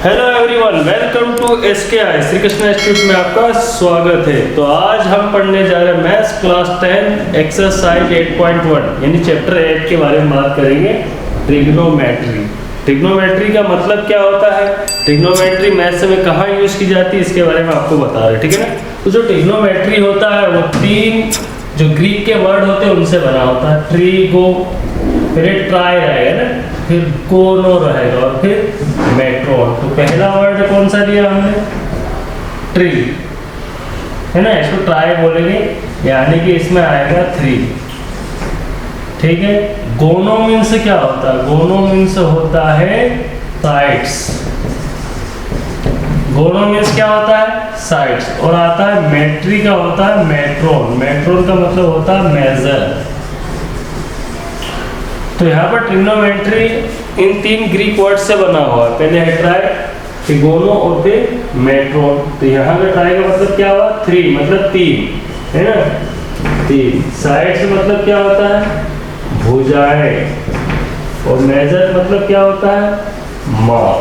Hello everyone, welcome to SKI Shri Krishna institute में आपका स्वागत है। तो आज हम पढ़ने जा रहे हैं मैथ्स क्लास 10 एक्सरसाइज 8.1 यानी चैप्टर 8 के बारे में बात करेंगे। ट्रिग्नोमेट्री। ट्रिग्नोमेट्री का मतलब क्या होता है, ट्रिग्नोमेट्री मैथ्स में कहाँ यूज की जाती है, इसके बारे में आपको बता रहे हैं, ठीक है ना। तो जो ट्रिग्नोमेट्री होता है वो तीन जो ग्रीक के वर्ड होते हैं उनसे बना होता है। ट्रीगो, फिर ट्राई रहेगा ना, फिर कोनो रहेगा और फिर मेट्रोन। तो पहला वर्ड कौन सा लिया हमने, ट्री, है ना। इसको ट्राई बोलेंगे यानी कि इसमें आएगा 3, ठीक है। गोनो मीन्स क्या होता है, गोनो मीन्स होता है साइड्स। गोनो मीन्स क्या होता है, साइड्स। और आता है मेट्री का होता है मेट्रोन। मेट्रोन का मतलब होता है मेजर। तो यहाँ पर ट्रिग्नोमेट्री इन तीन ग्रीक वर्ड से बना हुआ है। पहले है ट्राई, फिर गोनो और फिर मेट्रोन। तो यहाँ पे ट्राई का मतलब क्या हुआ, 3 मतलब 3, है ना, 3। साइड्स मतलब क्या होता है, भुजाएं। और मेजर मतलब क्या होता है, माप।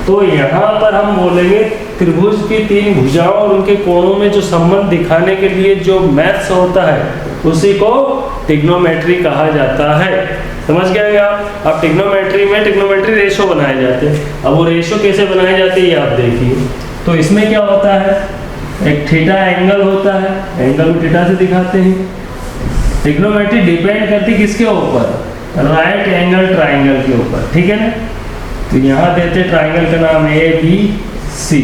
तो यहाँ पर हम बोलेंगे त्रिभुज की 3 भुजाओं और उनके कोणों में जो संबंध दिखाने के लिए जो मैथ्स होता है उसी को ट्रिग्नोमेट्री कहा जाता है। समझ गए आप। अब ट्रिग्नोमेट्री रेशो बनाए जाते हैं। अब वो रेशो कैसे बनाए जाते हैं ये आप देखिए। तो इसमें क्या होता है, एक थीटा एंगल होता है, एंगल को थीटा से दिखाते हैं। ट्रिग्नोमेट्री डिपेंड करती किसके ऊपर, राइट एंगल ट्राइंगल के ऊपर, ठीक है ना। तो यहाँ देते ट्राइंगल का नाम ABC।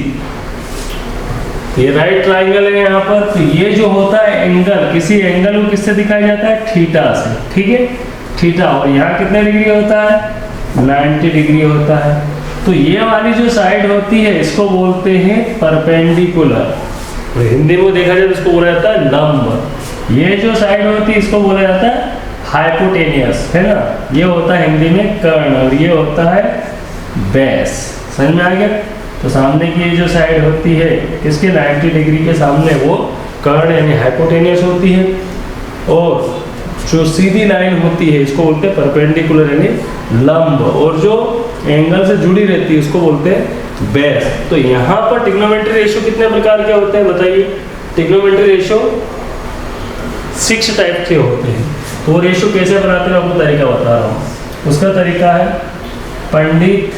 ये राइट ट्राइंगल है यहाँ पर। तो ये जो होता है एंगल, किसी एंगल को किससे दिखाया जाता है, थीटा से, ठीक है, थीटा। और यहाँ कितने डिग्री होता है, 90 डिग्री होता है। तो ये वाली जो साइड होती है इसको बोलते हैं परपेंडिकुलर। हिंदी में देखा जाए तो इसको बोला जाता है लंब। ये जो साइड होती है इसको बोला जाता है हाइपोटेनियस, है ना। ये होता है हिंदी में कर्ण और ये होता है बेस। समझ में आ गया। तो सामने की ये जो साइड होती है इसके 90 डिग्री के सामने वो कर्ण यानी हाइपोटेनियस होती है। और जो सीधी लाइन होती है इसको बोलते हैं परपेंडिकुलर यानी लंब। और जो एंगल से जुड़ी रहती है उसको बोलते हैं बेस। तो यहाँ पर ट्रिग्नोमेट्री रेशो कितने प्रकार के होते हैं बताइए। ट्रिग्नोमेट्री रेशो 6 टाइप के होते हैं। तो वो रेशो कैसे बनाते हैं आपको तरीका बता रहा हूँ। उसका तरीका है पंडित,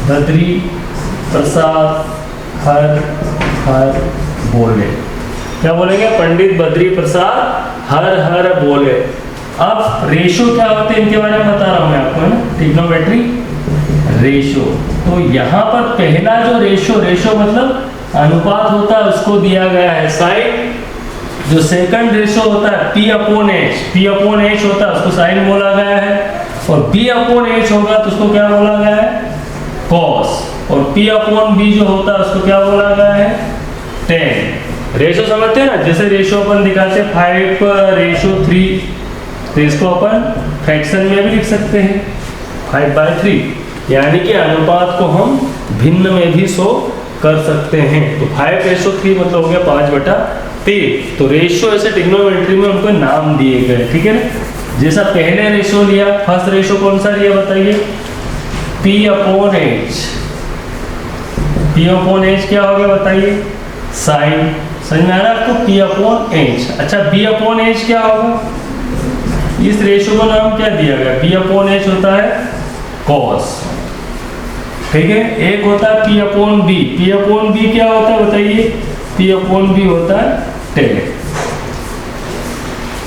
बद्री, प्रसाद, हर बोले। क्या बोलेंगे, पंडित, बद्री, प्रसाद, हर बोले। अब रेशो क्या होते हैं इनके बारे में बता रहा हूं मैं आपको, है ना, ट्रिग्नोमेट्री रेशो। तो यहाँ पर पहला जो रेशो मतलब अनुपात होता है उसको दिया गया है साइन। जो सेकंड रेशो होता है P/H होता है उसको साइन बोला गया है। और B/H होगा तो उसको क्या बोला गया है, कॉस। और P/B जो होता है उसको क्या बोला गया है, tan। रेशो समझते हैं ना, जैसे रेशो अपन दिखाते हैं 5/3, तो इसको अपन फ्रैक्शन में भी लिख सकते हैं 5/3, यानी कि अनुपात को हम भिन्न में भी शो कर सकते हैं। तो 5/3 मतलब हो गया 5/3। तो रेशो ऐसे ट्रिग्नोमेट्री में उनको नाम दिए गए, ठीक है ना। जैसा पहले रेशो लिया, फर्स्ट रेशो कौन सा लिया बताइए, P/H। P/H क्या हो गया बताइए, साइन। समझ में आ रहा है आपको, P/H। अच्छा B/H क्या होगा, इस रेशो को नाम क्या दिया गया, B/H होता है कॉस, ठीक है। एक होता है P/B। P/B क्या होता है बताइए, P/B होता है tan।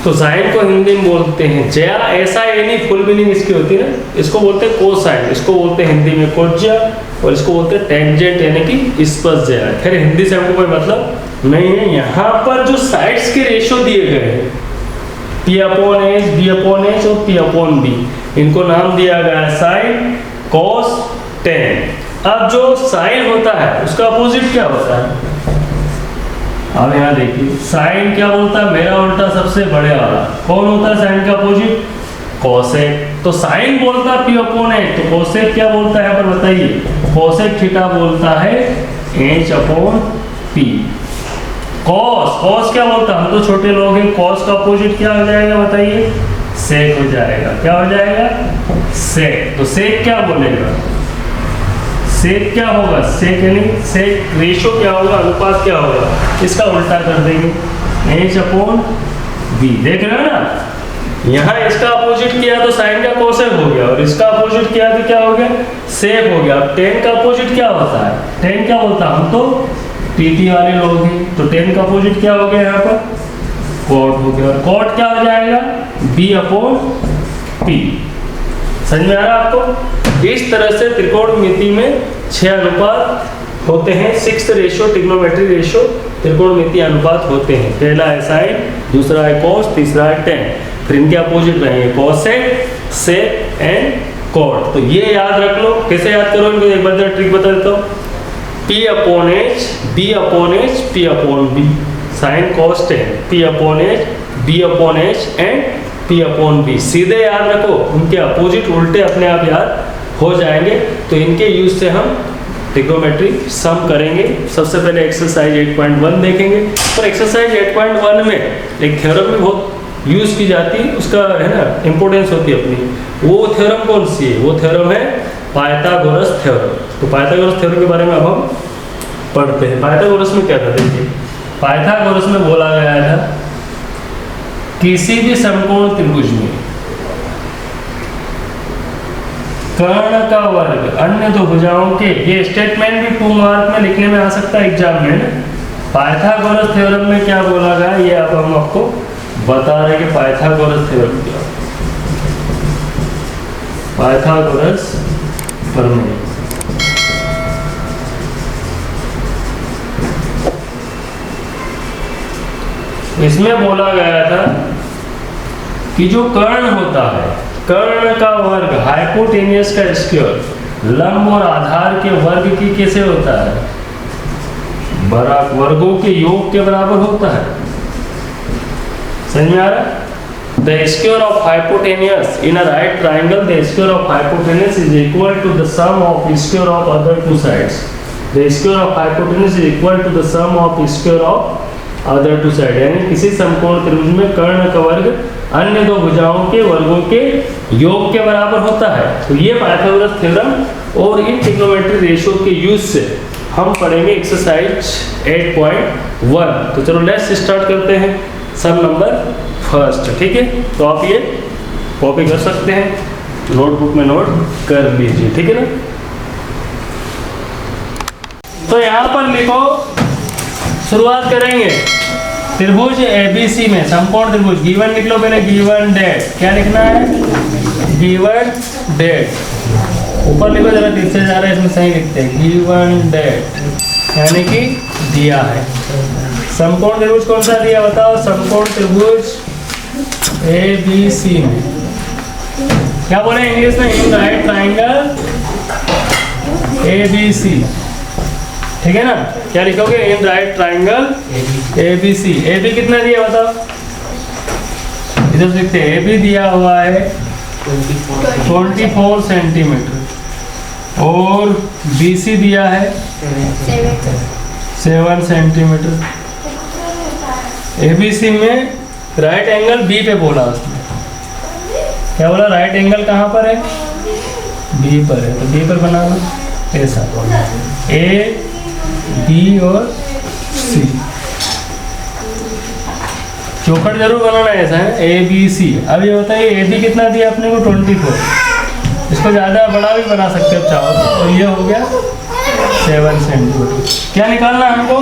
तो साइन को हिंदी में बोलते हैं जया, ऐसा यानी फुल मीनिंग इसकी होती है ना, इसको बोलते हैं कोसाइन, इसको बोलते हैं हिंदी में कोज्या, और इसको बोलते हैं टेंजेंट यानी कि स्पर्शज्या। खैर हिंदी से हमको कोई मतलब नहीं है। यहाँ पर जो साइड्स के रेशो दिए गए हैं P/H, B/H और P/B, इनको नाम दिया गया है साइन, कॉस, टेन। अब जो साइन होता है उसका अपोजिट क्या होता है, अब यहाँ देखिए साइन क्या बोलता है, मेरा उल्टा सबसे बड़े वाला कौन होता है साइन का अपोजिट, कोसेक। तो साइन बोलता है P/H, तो कोसेक क्या बोलता है यहाँ पर बताइए, कोसेक थीटा बोलता है H/P। कॉस क्या बोलता है, हम तो छोटे लोग हैं, कॉस का अपोजिट क्या हो जाएगा बताइए, सेक हो जाएगा। क्या हो जाएगा, सेक। तो सेक क्या बोलेगा, सेक क्या होगा, सेक यानी सेक रेशो क्या होगा, अनुपात क्या होगा, इसका उल्टा कर देंगे H/V। देख रहे हो ना, यहाँ इसका अपोजिट किया तो साइन का कोसेक हो गया, और इसका अपोजिट किया तो क्या हो गया, सेक हो गया। अब टेन का अपोजिट क्या होता है, टेन क्या बोलता है, हम तो टीटी वाले लोग हैं, तो टेन का अपोजिट क्या हो गया यहाँ पर, कॉट हो गया, और कॉट क्या हो जाएगा, B/P। समझ में आ रहा है आपको। इस तरह से त्रिकोणमिति में 6 अनुपात होते हैं, 6 रेशो ट्रिग्नोमेट्री रेशो त्रिकोणमिति अनुपात होते हैं। पहला है साइन, दूसरा है कॉस, तीसरा है टेन, फिर इनके अपोजिट रहेंगे कोसेक, सेक एंड कॉट। तो ये याद रख लो। कैसे याद करो इनको, एक बार ट्रिक बता देता हूँ। P/H, B/H, P/B, sine cos tan, P/H, B/H and P/B। सीधे याद रखो, उनके अपोजिट उल्टे अपने आप याद हो जाएंगे। तो इनके यूज से हम ट्रिग्नोमेट्री सम करेंगे। सबसे पहले एक्सरसाइज 8.1 देखेंगे। पर एक्सरसाइज 8.1 में एक थ्योरम भी बहुत यूज की जाती है, उसका है ना इंपॉर्टेंस होती है अपनी। वो थ्योरम कौन सी है, वो थ्योरम है पाइथागोरस थ्योरम। तो पाइथागोरस थ्योरम के बारे में अब हम पढ़ते हैं। पाइथागोरस में क्या था, देखिए पाइथागोरस में बोला गया था किसी भी समकोण त्रिभुज में कर्ण का वर्ग अन्य दो भुजाओं के, ये स्टेटमेंट भी 2 मार्क में लिखने में आ सकता है एग्जाम में ना। पाइथागोरस थ्योरम में क्या बोला गया, ये अब हम आपको बता रहे हैं कि पाइथागोरस थ्योरम क्या, पाइथागोरस प्रमेय। इसमें बोला गया था कि जो कर्ण होता है, कर्ण का वर्ग हाइपोटेनियस का स्क्वायर लंब और आधार के वर्ग की कैसे होता है, वर्गों के योग के बराबर होता है। समझ में आ रहा है। The square of hypotenuse in a right triangle, the square of hypotenuse is equal to the sum of square of other two sides. The square of hypotenuse is equal to the sum of square of other two sides. यानी किसी समकोण त्रिभुज में कर्ण का वर्ग अन्य दो भुजाओं के वर्गों के योग के बराबर होता है। तो ये पाइथागोरस थ्योरम और इन ट्रिग्नोमेट्री रेशियो के यूज से हम पढ़ेंगे एक्सरसाइज 8.1। तो चलो लेट्स स्टार्ट करते हैं। सब नंबर फर्स्ट, ठीक है। तो आप ये कॉपी कर सकते हैं, नोटबुक में नोट कर लीजिए, ठीक है ना। तो यहाँ पर लिखो, शुरुआत करेंगे त्रिभुज ABC में समकोण त्रिभुज। गिवन लिख लो पहले, गिवन डेट। क्या लिखना है, गिवन डेट। ऊपर लिखो, जरा पीछे जा रहा है इसमें सही लिखते हैं, गिवन डेट यानी कि दिया है। समकोण त्रिभुज कौन सा दिया बताओ, समकोण त्रिभुज ABC में क्या बोले इंग्लिश में, इन राइट ट्राइंगल ABC, ठीक है ना। क्या लिखोगे, in right triangle ABC। AB कितना दिया बताओ, इधर लिखते हैं AB दिया हुआ है 24 सेंटीमीटर और BC दिया है 7 सेंटीमीटर। ABC में राइट एंगल B पे बोला उसने, क्या बोला, राइट एंगल कहाँ पर है, B पर है। तो B पर बनाना ऐसा, A B और C, चौखट जरूर बनाना ऐसा है, ABC। अब ये होता है AB कितना दिया अपने को 24, इसको ज़्यादा बड़ा भी बना सकते हो चाहो तो। और ये हो गया 7 सेंटीमीटर। क्या निकालना है हमको,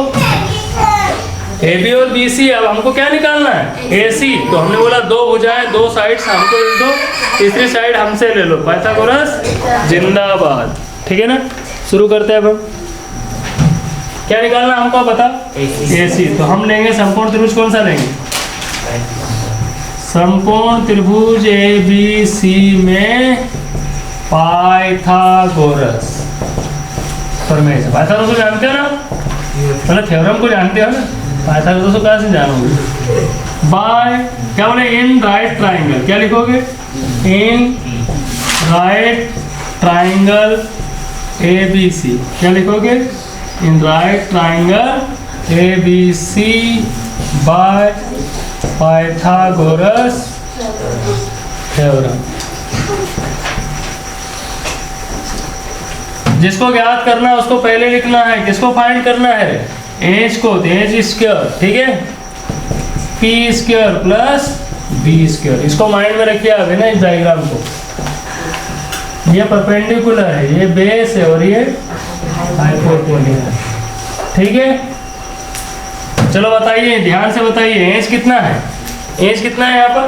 AB और BC। अब हमको क्या निकालना है, AC। तो हमने बोला दो भुजाएं, दो साइड्स हमको ले दो, तीसरी साइड हमसे ले लो। पाइथागोरस जिंदाबाद, ठीक है ना। शुरू करते हैं। अब हम क्या निकालना हमको बता, AC। तो हम लेंगे समकोण त्रिभुज, कौन सा लेंगे, समकोण त्रिभुज ABC में पाइथागोरस प्रमेय। पाइथागोरस को जानते हो ना, मतलब थ्योरम को जानते हो ना, पाइथागोरस को कहाँ से जानोगे, बाय क्या बोले, इन राइट ट्राइंगल। क्या लिखोगे, इन राइट ट्राइंगल ABC। क्या लिखोगे, in right triangle ABC bye Pythagoras theorem. जिसको ज्ञात करना है उसको पहले लिखना है। किसको फाइंड करना है? एच को। तो एच स्क्वायर, ठीक है, P square plus B square. इसको माइंड में रखिए आप, है ना, इस डायग्राम को। ये परपेंडिकुलर है, ये बेस है और ये हाइपोटेन्यूज है, ठीक है। चलो बताइए, ध्यान से बताइए, एच कितना है? एच कितना है यहाँ पर?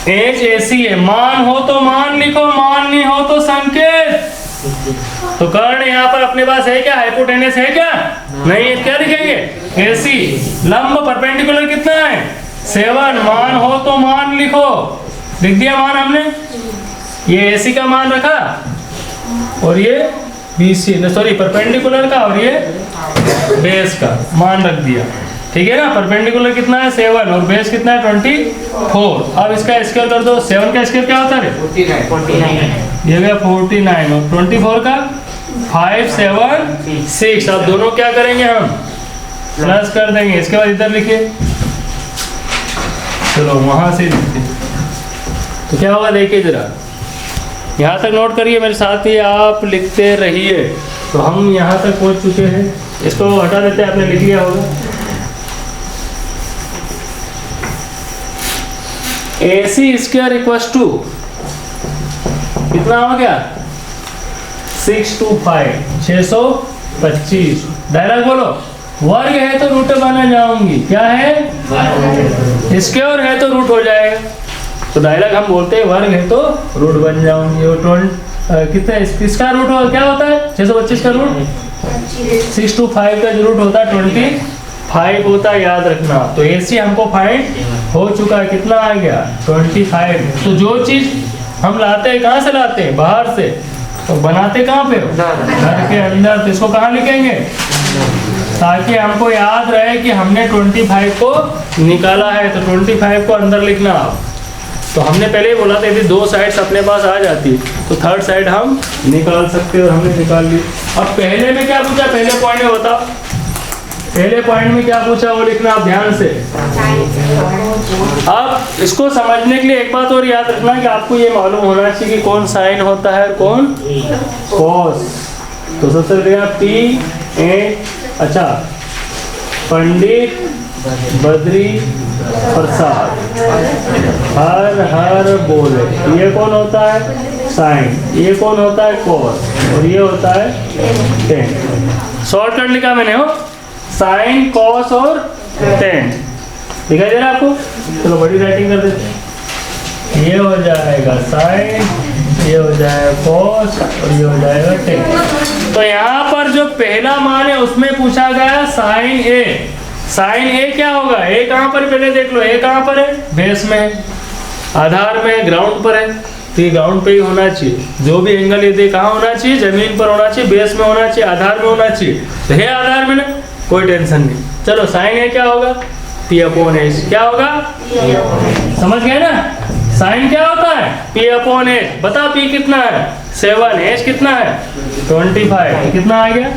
एच एसी है। मान हो तो मान लिखो, मान नहीं हो तो संकेत। तो कर्ण यहाँ पर अपने पास है क्या? हाइपोटेनस है क्या? नहीं है, क्या लिखेंगे? एसी। लंब परपेंडिकुलर कितना है? 7। मान हो तो मान लिखो, लिख दिया मान हमने। ये एसी का मान रखा और ये बीसी, सॉरी परपेंडिकुलर का, और ये बेस का मान रख दिया, ठीक है ना। परपेंडिकुलर कितना है? 7 और बेस कितना है? 24। अब इसका स्क्वायर कर दो। 7 का स्क्वायर क्या होता है? 49। ये गया 49 और 24 का 5 7 6। अब दोनों क्या करेंगे हम? प्लस कर देंगे। इसके बाद इधर लिखिए, चलो वहां से लिखते। तो क्या होगा देखिए जरा, यहाँ तक नोट करिए मेरे साथ ही, आप लिखते रहिए। तो हम यहाँ तक पहुँच चुके हैं, इसको हटा देते हैं, आपने लिख लिया होगा। AC स्क्वायर इक्वल्स टू कितना हो गया? 625 625। डायलॉग बोलो, वर्ग है तो रूट बना जाऊंगी। क्या है? स्क्वायर है तो रूट हो जाएगा। तो डायलॉग हम बोलते हैं, वर्ग है तो रूट बन जाऊंगी। और कितना इसका रूट हो, क्या होता है? 625 का रूट 625 का रूट होता है 25 होता है, याद रखना। तो AC हमको फाइंड हो चुका है, कितना आ गया? 25। तो जो चीज हम लाते हैं, कहाँ से लाते हैं? बाहर से। तो बनाते कहाँ पे? घर के अंदर। तो इसको कहाँ लिखेंगे? ताकि हमको याद रहे कि हमने 25 को निकाला है। तो 25 को अंदर लिखना आप। तो हमने पहले ही बोला था, यदि 2 साइड्स अपने पास आ जाती तो थर्ड साइड हम निकाल सकते और हमने निकाल ली। अब पहले में क्या पूछा? पहले पॉइंट में बताओ, पहले पॉइंट में क्या पूछा वो लिखना आप ध्यान से। अब इसको समझने के लिए एक बात और याद रखना कि आपको ये मालूम होना चाहिए कि कौन साइन होता है, कौन कॉस। तो सबसे पहले P ए, अच्छा, पंडित बद्री प्रसाद हर हर बोले, ये कौन होता है? साइन। ये कौन होता है? कॉस। और ये होता है टेन। शॉर्टकट लिखा मैंने, हो साइन कॉस और टेन। दिखाई दे रहा है आपको? चलो बड़ी राइटिंग कर देते हैं। ये हो जाएगा साइन, ये हो जाएगा कॉस और ये हो जाएगा टेन। तो यहाँ पर जो पहला मान है उसमें पूछा गया साइन ए। साइन ए क्या होगा? ए कहाँ पर? पहले देख लो, ए कहाँ पर है? बेस में है, आधार में, ग्राउंड पर है। तो ये ग्राउंड पे ही होना चाहिए। जो भी एंगल ये दे कहाँ होना चाहिए? जमीन पर होना चाहिए, बेस में होना चाहिए, आधार में होना चाहिए। तो है आधार में ना, कोई टेंशन नहीं। चलो साइन ए क्या होगा? P/H। क्या होगा? समझ गए ना? साइन क्या होता है? P/H। बता P कितना है? 7। H कितना है? 25। कितना आ गया?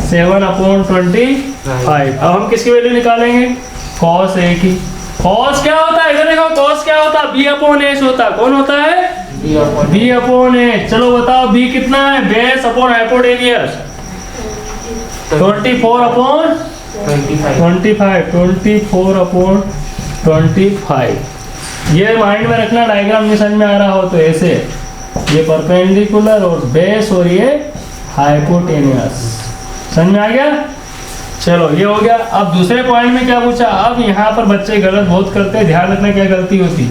7/25। अब हम किसकी वैल्यू निकालेंगे? कॉस ए की। कॉस क्या होता है? इधर देखो, कॉस क्या होता है? B/H होता है। कौन होता है? B/H। चलो बताओ B कितना है? Base upon hypotenuse 24/25। 24/25। ये माइंड में रखना, डायग्राम में समझ में आ रहा हो तो ऐसे, ये परपेंडिकुलर और बेस और ये हाइपोटेनियस। समझ में आ गया? चलो ये हो गया। अब दूसरे पॉइंट में क्या पूछा? अब यहाँ पर बच्चे गलत बहुत करते हैं, ध्यान रखना क्या गलती होती।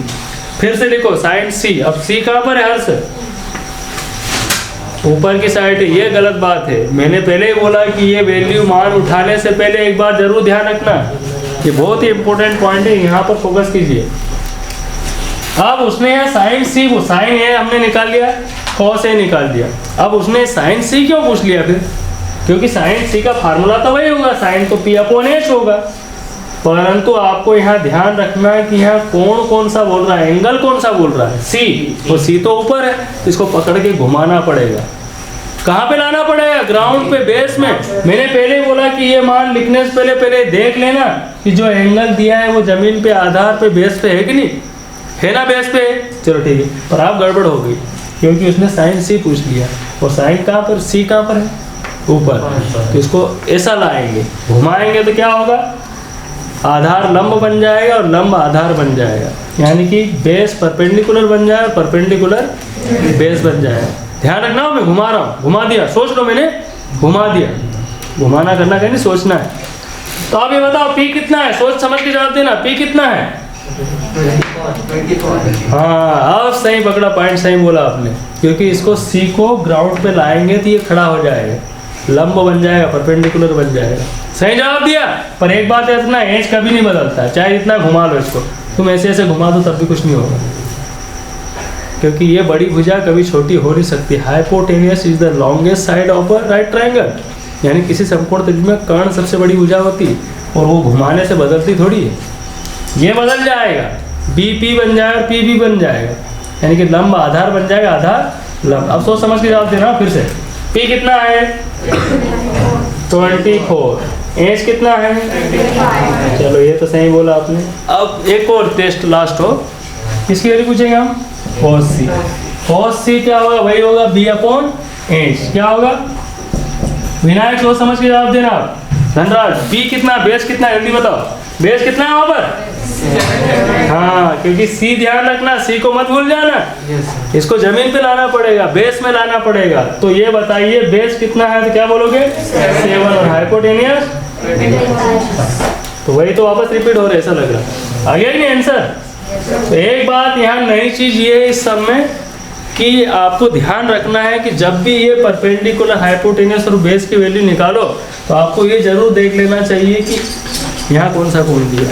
फिर से लिखो साइन सी। अब सी कहाँ पर है? हर्ष ऊपर की साइड है। ये गलत बात है। मैंने पहले ही बोला कि ये वैल्यू मान उठाने से पहले एक बार जरूर ध्यान रखना, ये बहुत ही इंपॉर्टेंट पॉइंट है, यहाँ पर फोकस कीजिए। अब उसने यहाँ साइन सी, वो साइन ए हमने निकाल लिया, कॉस ए निकाल दिया। अब उसने साइन सी क्यों पूछ लिया फिर? क्योंकि साइन सी का फार्मूला तो वही होगा, साइन तो P/H होगा। परंतु आपको यहाँ ध्यान रखना है कि यहाँ कौन सा बोल रहा है, एंगल कौन सा बोल रहा है? सी। तो सी तो ऊपर है, इसको पकड़ के घुमाना पड़ेगा। कहाँ पे लाना पड़ेगा? ग्राउंड पे, बेस में। मैंने पहले बोला कि ये मान लिखने से पहले देख लेना कि जो एंगल दिया है वो जमीन पे, आधार पे, बेस पे है कि नहीं है ना? बेस पे। चलो ठीक है, पर आप गड़बड़ हो गई। क्योंकि उसने साइन सी पूछ लिया, और साइन कहाँ पर, सी कहाँ पर है, ऊपर। तो इसको ऐसा लाएंगे, घुमाएंगे तो क्या होगा, आधार लंब बन जाएगा और लंब आधार बन जाएगा, यानी कि बेस परपेंडिकुलर बन जाएगा, परपेंडिकुलर बेस बन जाएगा। ध्यान रखना, मैं घुमा रहा हूँ, घुमा दिया, सोच लो मैंने घुमा दिया, घुमाना करना कहीं नहीं, सोचना है। तो आप ये बताओ P कितना है, सोच समझ के जवाब देना, P कितना है। हाँ, अब सही पकड़ा, पॉइंट सही बोला आपने, क्योंकि इसको C को ग्राउंड पे लाएंगे तो ये खड़ा हो जाएगा, लंब बन जाएगा, परपेंडिकुलर बन जाएगा। सही जवाब दिया। पर एक बात है, इतना एज कभी नहीं बदलता है, चाहे इतना घुमा लो इसको, तुम ऐसे ऐसे घुमा दो तब भी कुछ नहीं होगा, क्योंकि ये बड़ी भुजा कभी छोटी हो नहीं सकती। Hypotenuse is the longest side of a right triangle, यानी किसी समकोण त्रिभुज में कर्ण सबसे बड़ी भुजा होती है, और वो घुमाने से बदलती थोड़ी है। ये बदल जाएगा, BP बन जाएगा और PB बन जाएगा, यानी कि लंब आधार बन जाएगा, आधार लंब। अब सोच समझ के जवाब देना फिर से। P कितना है 24, एज कितना है 25। चलो ये तो सही बोला आपने। अब एक और टेस्ट लास्ट हो, किसकी वैल्यू पूछेंगे हम, cos C। cos C क्या होगा, वही होगा B/एज, क्या होगा, विनायक सोच समझ के जवाब देना। धनराज, B कितना, बेस कितना, जल्दी बताओ, बेस कितना है वहाँ पर। हाँ, क्योंकि C ध्यान रखना, C को मत भूल जाना, इसको जमीन पे लाना पड़ेगा, बेस में लाना पड़ेगा। तो ये बताइए बेस कितना है, तो क्या बोलोगे 7, और हाइपोटेनियस, तो वही तो वापस रिपीट हो रहा है, ऐसा लग रहा। आ गया कि नहीं आंसर। तो एक बात यहाँ नई चीज ये है इस सब में, कि आपको ध्यान रखना है कि जब भी ये परपेंडिकुलर, हाइपोटेनियस और बेस की वैल्यू निकालो, तो आपको ये जरूर देख लेना चाहिए कि यहाँ कौन सा कोण दिया,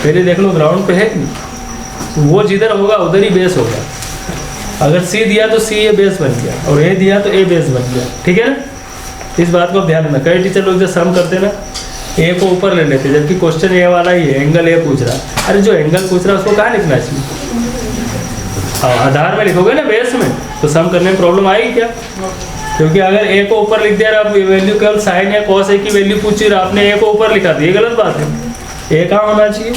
पहले देख लो ग्राउंड पे है कि नहीं, वो जिधर होगा उधर ही बेस होगा। अगर C दिया तो C ये बेस बन गया, और A दिया तो A बेस बन गया, ठीक है ना। इस बात को ध्यान रखना। कई टीचर लोग जो सम करते ना, A को ऊपर ले लेते, जबकि क्वेश्चन A वाला ही है, एंगल A पूछ रहा। अरे जो एंगल पूछ रहा है उसको कहाँ लिखना चाहिए, आधार में लिखोगे ना, बेस में, तो सम करने में प्रॉब्लम आएगी क्या। क्योंकि अगर A को ऊपर लिख दिया, आप वैल्यू केवल साइन या cos A की वैल्यू पूछी, आपने A को ऊपर लिखा दिया, ये गलत बात है। A कहाँ होना चाहिए,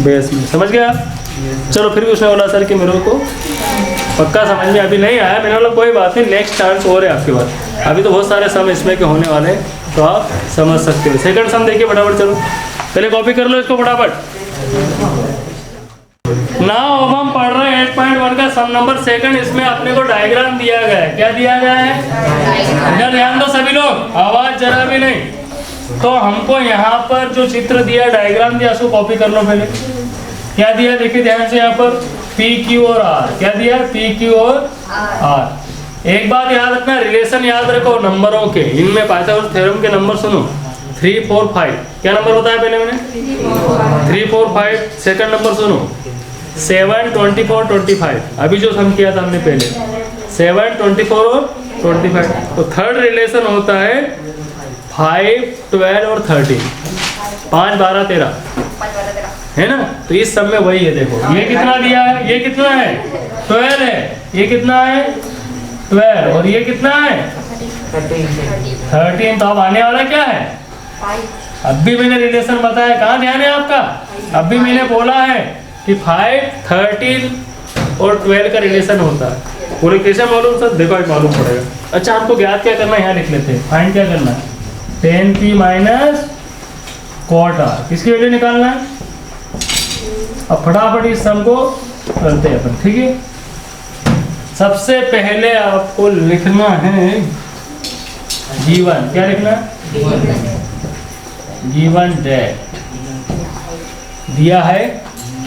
बेस में, समझ गया। चलो फिर भी उसने बोला सर कि मेरे को पक्का समझ में अभी नहीं आया, मैंने बोला कोई बात नहीं, नेक्स्ट चांस और है आपके पास, अभी तो बहुत सारे सम इसमें के होने वाले हैं, तो आप समझ सकते हो। सेकंड सम देखिए फटाफट, चलो पहले कॉपी कर लो इसको फटाफट। नाउ अब हम पढ़ रहे हैं 8.1 का सम नंबर सेकंड। इसमें अपने को डायग्राम दिया गया है, क्या दिया गया है, इधर ध्यान दो सभी लोग, आवाज जरा भी नहीं। तो हमको यहाँ पर जो चित्र दिया, डायग्राम दिया, उसको कॉपी कर लो पहले। क्या दिया देखिए ध्यान से, यहाँ पर PQ और R, क्या दिया PQ और R। एक बात याद रखना, रिलेशन याद रखो नंबरों के, इनमें पाइथागोरस थ्योरम के नंबर सुनो, 3, 4, 5। क्या नंबर बताया पहले मैंने, 3, 4, 5। सेकंड नंबर सुनो 7, 24, 25। अभी जो सम किया था हमने पहले 7, 24 और 25। तो थर्ड रिलेशन होता है 5, 12 और 13, 5, 12, 13, है ना। तो इस सब में वही है, देखो ये कितना दिया है, ये कितना है 12 है, ये कितना है 12, और ये कितना है 13। तो अब आने वाला क्या है, अब भी मैंने रिलेशन बताया, कहाँ ध्यान है आपका, अब भी मैंने बोला है कि 5, 13 और 12 का रिलेशन होता है। पूरे कैसे मालूम सर, देखो एक मालूम पड़ेगा। अच्छा हमको ज्ञात क्या करना है, यहाँ लिख लेते हैं, फाइंड क्या करना है, 10p माइनस cot r, किसकी वैल्यू निकालना है। अब फटाफट इस सम को करते हैं अपन, ठीक है। सबसे पहले आपको लिखना है G1, क्या लिखना है, G1 डेट दिया है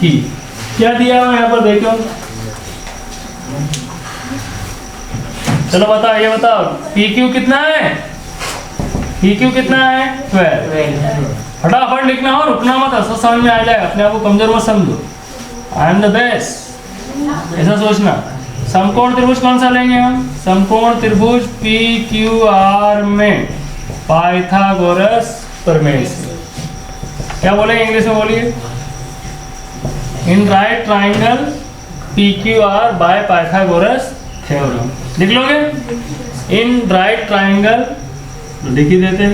कि, क्या दिया है यहाँ पर देखो, चलो बताओ, ये बताओ PQ कितना है, PQ कितना है 12। फटाफट लिखना हो, रुकना मत, ऐसा समझ में आ जाएगा, अपने आप को कमजोर मत समझो। आई एम द बेस्ट, ऐसा सोचना। समकोण त्रिभुज कौन सा लेंगे हम, समकोण त्रिभुज PQR में पाइथागोरस प्रमेय से, क्या बोलेंगे इंग्लिश में बोलिए, in right triangle PQR bye Pythagoras theorem. लिख लोगे, इन राइट ट्राइंगल लिख ही देते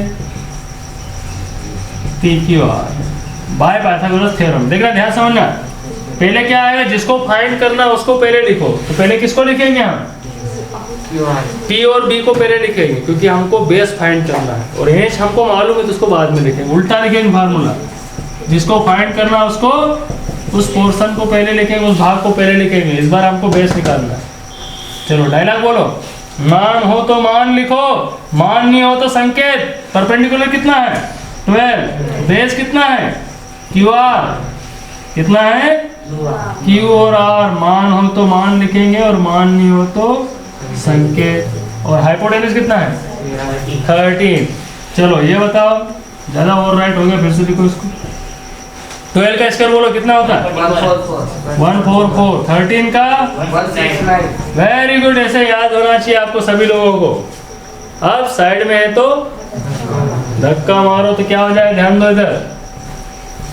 PQR बाय पाइथागोरस थ्योरम। देखना, ध्यान समझना, पहले क्या आएगा, जिसको फाइंड करना उसको पहले लिखो। तो पहले किसको लिखेंगे हम, P और B को पहले लिखेंगे क्योंकि हमको बेस फाइंड करना है, और H हमको मालूम है तो उसको बाद में लिखेंगे। उल्टा लिखेंगे फार्मूला, जिसको फाइंड करना है उसको उस पोर्शन को पहले लिखेंगे, उस भाग को पहले लिखेंगे। इस बार हमको बेस निकालना है। चलो डायलॉग बोलो। मान हो तो मान लिखो, मान नहीं हो तो संकेत। परपेंडिकुलर कितना है 12, बेस कितना है QR कितना है Q और R। मान हो तो मान लिखेंगे और मान नहीं हो तो संकेत। और हाइपोटेन्यूज कितना है 13। चलो ये बताओ, ज़्यादा और राइट हो गया, फिर से लिखो इसको। 12 का स्क्वायर बोलो कितना होता है 144। 13 का 169। वेरी गुड, ऐसे याद होना चाहिए आपको सभी लोगों को। अब साइड में है तो धक्का मारो तो क्या हो जाए, ध्यान दो इधर।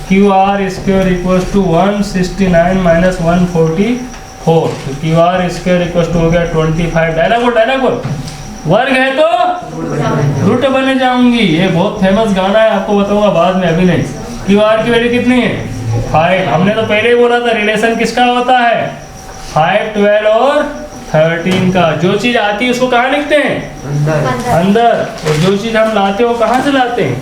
QR square equals to 169 minus 144, तो QR स्क्वायर इक्वल्स टू हो गया 25। डायलॉग बोल। वर्ग है तो रूट बने जाऊंगी। ये बहुत फेमस गाना है, आपको बताऊंगा बाद में, अभी नहीं। QR की वैल्यू कितनी है 5। हमने तो पहले ही बोला था रिलेशन किसका होता है 5, 12 और 13 का। जो चीज आती है उसको कहाँ लिखते हैं अंदर, और जो चीज हम लाते हो कहाँ से लाते हैं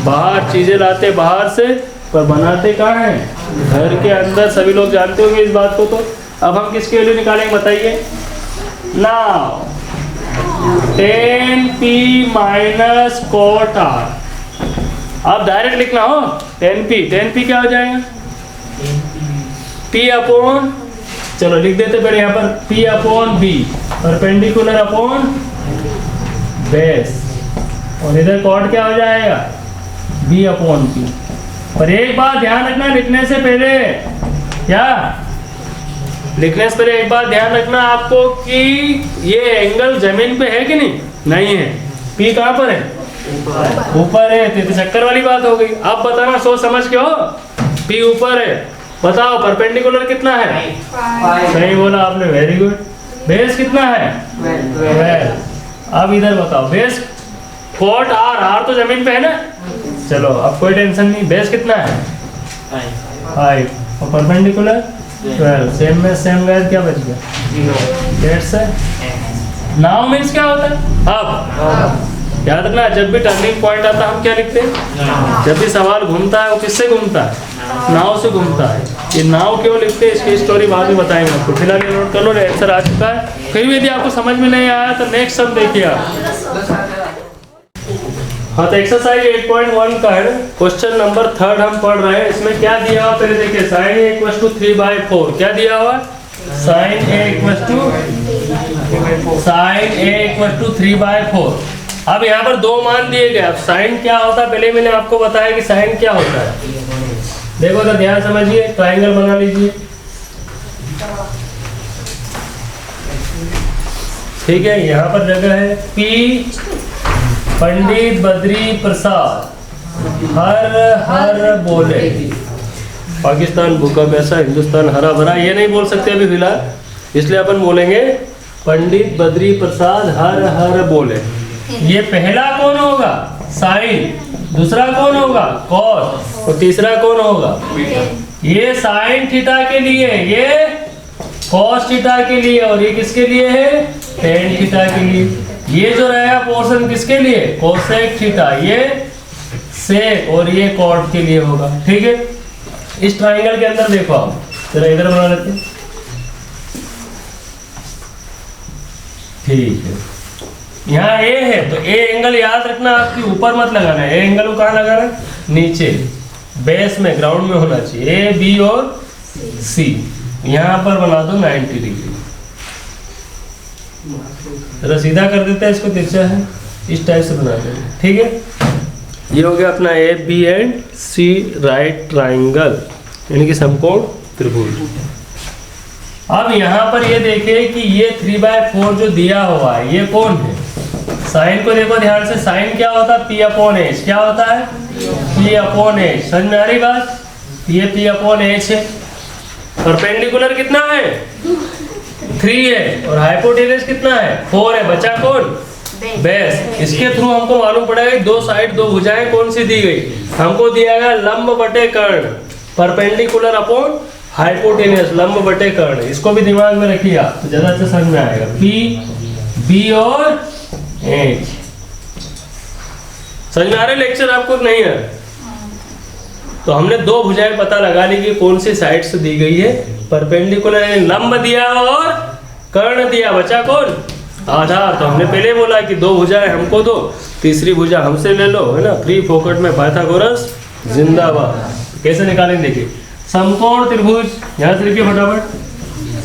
बाहर। चीजें लाते बाहर से, पर बनाते कहाँ हैं घर के अंदर। सभी लोग जानते होंगे इस बात को। तो अब हम किसकी वैल्यू निकालेंगे बताइए। Now 10p minus cot r। अब डायरेक्ट लिखना हो 10p क्या हो जाएगा p अपॉन, चलो लिख देते पहले यहाँ पर p upon b, perpendicular upon base, और इधर कॉट क्या हो जाएगा b अपॉन p। पर एक बात ध्यान रखना, लिखने से पहले एक बात ध्यान रखना आपको कि ये एंगल जमीन पे है कि नहीं है। p कहाँ पर है ऊपर है, तो चक्कर वाली बात हो गई। अब बताना सोच समझ के हो, p ऊपर है। बताओ परपेंडिकुलर कितना है 5। सही बोला आपने, वेरी गुड। बेस कितना है 12। अब इधर बताओ बेस कॉट r तो जमीन पे है ना। चलो अब कोई टेंशन नहीं। बेस कितना है 5 और परपेंडिकुलर 12। सेम में सेम गए, क्या बच गया डेट्स है। नाउ मीन्स क्या होता है। अब याद रखना, जब भी टर्निंग पॉइंट आता है हम क्या लिखते हैं। जब भी सवाल घूमता है वो किससे घूमता है नाव से घूमता है। ये नाव क्यों लिखते हैं इसकी स्टोरी बाद में बताएंगे आपको। फिलहाल ये नोट कर लो, आंसर आ चुका है। फिर भी यदि आपको समझ में नहीं आया तो नेक्स्ट सब देखिए आप। हाँ तो एक्सरसाइज 8.1 का है, क्वेश्चन नंबर 3 हम पढ़ रहे हैं। इसमें क्या दिया हुआ पहले देखिए, sin a इक्वल्स टू 3/4। क्या दिया हुआ sin a इक्वल्स टू 3/4। अब यहाँ पर दो मान दिए गए। अब साइन क्या होता है पहले मैंने आपको बताया कि साइन क्या होता है। देखो तो ध्यान समझिए, ट्राइंगल बना लीजिए। ठीक है, यहाँ पर जगह है P पंडित बद्री प्रसाद हर हर बोले। पाकिस्तान भूखा प्यासा, हिंदुस्तान हरा भरा, ये नहीं बोल सकते अभी फिलहाल, इसलिए अपन बोलेंगे पंडित बद्री प्रसाद हर हर बोले। ये पहला कौन होगा साइन, दूसरा कौन होगा कॉस, और तीसरा कौन होगा। ये साइन थीटा के लिए, ये कॉस थीटा के लिए, और ये किसके लिए है टेन थीटा के लिए। ये जो रहेगा पोर्शन किसके लिए कोसेक थीटा, ये सेक, और ये कॉट के लिए होगा। ठीक है, इस ट्राइंगल के अंदर देखो आप, जरा इधर बना लेते हैं। ठीक है, यहाँ ए है तो ए एंगल याद रखना आपकी ऊपर मत लगाना है। ए एंगल को कहाँ लगाना है नीचे, बेस में, ग्राउंड में होना चाहिए। ए बी और सी यहाँ पर बना दो 90 डिग्री। जरा सीधा कर देते हैं इसको, तिरछा है इस टाइप से बना देंगे। ठीक है, ये हो गया अपना A B and C right triangle, यानी कि समकोण त्रिभुज। अब यहाँ पर ये देखिए कि ये 3/4 जो दिया हुआ है ये कौन है। साइन को देखो ध्यान से, साइन क्या होता है P/H। क्या होता है P/H। समझ में आ रही बात, ये P/H है। परपेंडिकुलर कितना है 3 है, और हाइपोटेनस कितना है 4 है। बचा कौन बेस। इसके थ्रू हमको मालूम पड़ेगा दो साइड दो भुजाएं कौन सी दी गई। हमको दिया गया लंब बटे कर्ण, परपेंडिकुलर अपॉन हाइपोटेनस, लंब बटे कर्ण। इसको भी दिमाग में रखिए आप तो ज्यादा अच्छा समझ में आएगा। P बी और एच। समझ में आ रहा है लेक्चर आपको नहीं है? तो हमने दो भुजाएं पता लगा ली कि कौन सी साइड से दी गई है, परपेंडिकुलर लंब दिया और कर्ण दिया, बचा कौन? आधार। तो हमने पहले बोला कि दो भुजाएं हमको दो, तीसरी भुजा हमसे ले लो, है ना। फ्री फोकट में पाइथागोरस जिंदाबाद। कैसे निकालेंगे देखिए, समकोण त्रिभुज, यहाँ से लिखिए फटाफट,